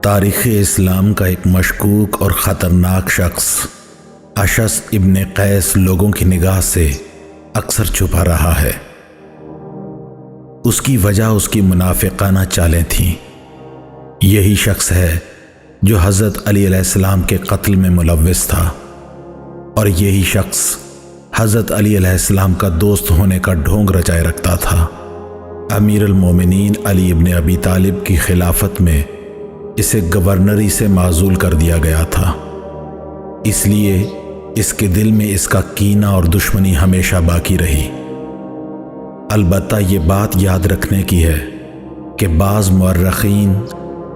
تاریخ اسلام کا ایک مشکوک اور خطرناک شخص اشعث ابن قیس لوگوں کی نگاہ سے اکثر چھپا رہا ہے۔ اس کی وجہ اس کی منافقانہ چالیں تھیں۔ یہی شخص ہے جو حضرت علی علیہ السلام کے قتل میں ملوث تھا، اور یہی شخص حضرت علی علیہ السلام کا دوست ہونے کا ڈھونگ رچائے رکھتا تھا۔ امیر المومنین علی ابن ابی طالب کی خلافت میں اسے گورنری سے معزول کر دیا گیا تھا، اس لیے اس کے دل میں اس کا کینہ اور دشمنی ہمیشہ باقی رہی۔ البتہ یہ بات یاد رکھنے کی ہے کہ بعض مورخین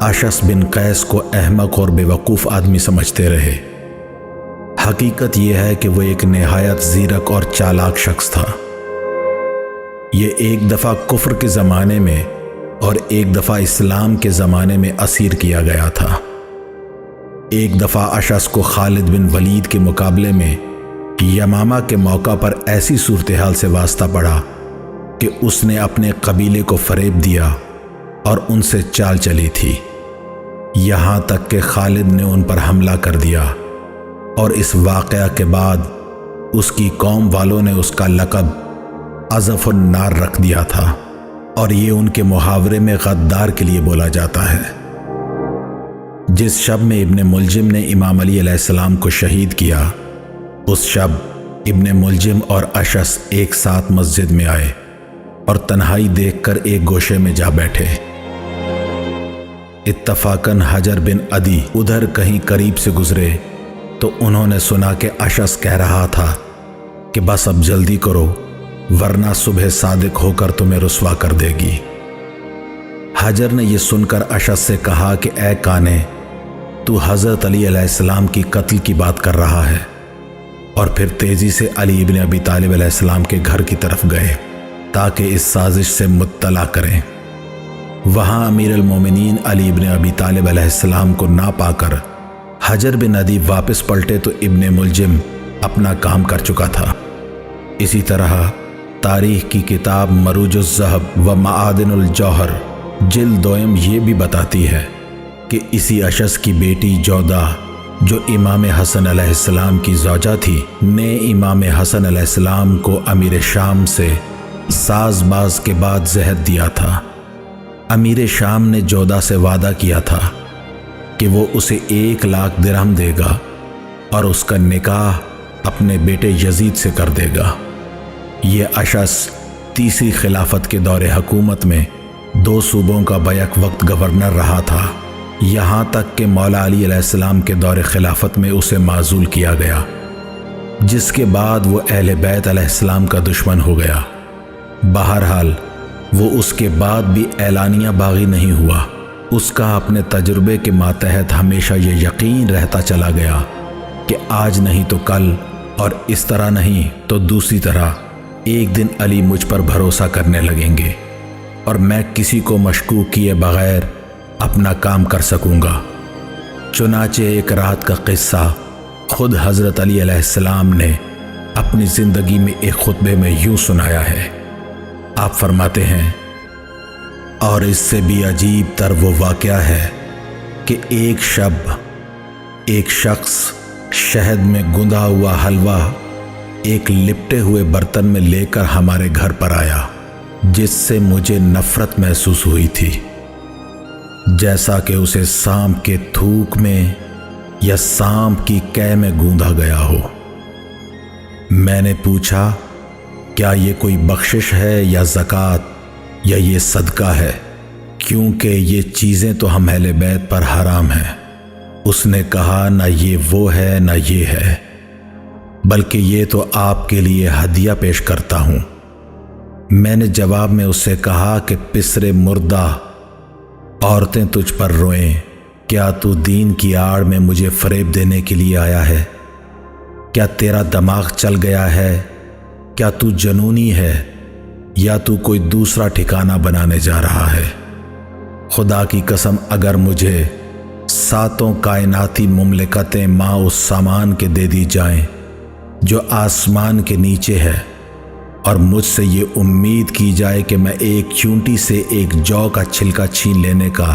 اشعث بن قیس کو احمق اور بے وقوف آدمی سمجھتے رہے۔ حقیقت یہ ہے کہ وہ ایک نہایت زیرک اور چالاک شخص تھا۔ یہ ایک دفعہ کفر کے زمانے میں اور ایک دفعہ اسلام کے زمانے میں اسیر کیا گیا تھا۔ ایک دفعہ اشعث کو خالد بن ولید کے مقابلے میں یمامہ کے موقع پر ایسی صورتحال سے واسطہ پڑا کہ اس نے اپنے قبیلے کو فریب دیا اور ان سے چال چلی تھی، یہاں تک کہ خالد نے ان پر حملہ کر دیا، اور اس واقعہ کے بعد اس کی قوم والوں نے اس کا لقب اضف النار رکھ دیا تھا، اور یہ ان کے محاورے میں غدار کے لیے بولا جاتا ہے۔ جس شب میں ابن ملجم نے امام علی علیہ السلام کو شہید کیا، اس شب ابن ملجم اور اشعث ایک ساتھ مسجد میں آئے اور تنہائی دیکھ کر ایک گوشے میں جا بیٹھے۔ اتفاقاً حجر بن عدی ادھر کہیں قریب سے گزرے تو انہوں نے سنا کہ اشعث کہہ رہا تھا کہ بس اب جلدی کرو ورنہ صبح صادق ہو کر تمہیں رسوا کر دے گی۔ حجر نے یہ سن کر اشعث سے کہا کہ اے کانے، تو حضرت علی علیہ السلام کی قتل کی بات کر رہا ہے، اور پھر تیزی سے علی ابن ابی طالب علیہ السلام کے گھر کی طرف گئے تاکہ اس سازش سے مطلع کریں۔ وہاں امیر المومنین علی ابن ابی طالب علیہ السلام کو نہ پا کر حجر بن عدی واپس پلٹے تو ابن ملجم اپنا کام کر چکا تھا۔ اسی طرح تاریخ کی کتاب مروج الذہب و معادن الجوہر جلد دوئم یہ بھی بتاتی ہے کہ اسی اشعث کی بیٹی جودہ، جو امام حسن علیہ السلام کی زوجہ تھی، نے امام حسن علیہ السلام کو امیر شام سے ساز باز کے بعد زہر دیا تھا۔ امیر شام نے جودہ سے وعدہ کیا تھا کہ وہ اسے 1,00,000 درہم دے گا اور اس کا نکاح اپنے بیٹے یزید سے کر دے گا۔ یہ اشعث تیسری خلافت کے دور حکومت میں 2 صوبوں کا بیک وقت گورنر رہا تھا، یہاں تک کہ مولا علی علیہ السلام کے دور خلافت میں اسے معزول کیا گیا، جس کے بعد وہ اہل بیت علیہ السلام کا دشمن ہو گیا۔ بہرحال وہ اس کے بعد بھی اعلانیہ باغی نہیں ہوا۔ اس کا اپنے تجربے کے ماتحت ہمیشہ یہ یقین رہتا چلا گیا کہ آج نہیں تو کل، اور اس طرح نہیں تو دوسری طرح ایک دن علی مجھ پر بھروسہ کرنے لگیں گے، اور میں کسی کو مشکوک کیے بغیر اپنا کام کر سکوں گا۔ چنانچہ ایک رات کا قصہ خود حضرت علی علیہ السلام نے اپنی زندگی میں ایک خطبے میں یوں سنایا ہے۔ آپ فرماتے ہیں، اور اس سے بھی عجیب تر وہ واقعہ ہے کہ ایک شب ایک شخص شہد میں گندھا ہوا حلوہ ایک لپٹے ہوئے برتن میں لے کر ہمارے گھر پر آیا، جس سے مجھے نفرت محسوس ہوئی تھی، جیسا کہ اسے سانپ کے تھوک میں یا سانپ کی قے میں گوندھا گیا ہو۔ میں نے پوچھا، کیا یہ کوئی بخشش ہے یا زکوٰۃ یا یہ صدقہ ہے، کیونکہ یہ چیزیں تو ہم اہل بیت پر حرام ہیں؟ اس نے کہا، نہ یہ وہ ہے نہ یہ ہے، بلکہ یہ تو آپ کے لیے ہدیہ پیش کرتا ہوں۔ میں نے جواب میں اس سے کہا کہ پسرے مردہ، عورتیں تجھ پر روئیں، کیا تو دین کی آڑ میں مجھے فریب دینے کے لیے آیا ہے؟ کیا تیرا دماغ چل گیا ہے؟ کیا تو جنونی ہے یا تو کوئی دوسرا ٹھکانہ بنانے جا رہا ہے؟ خدا کی قسم، اگر مجھے 7 کائناتی مملکتیں ماں اس سامان کے دے دی جائیں جو آسمان کے نیچے ہے، اور مجھ سے یہ امید کی جائے کہ میں ایک چونٹی سے ایک جو کا چھلکا چھین لینے کا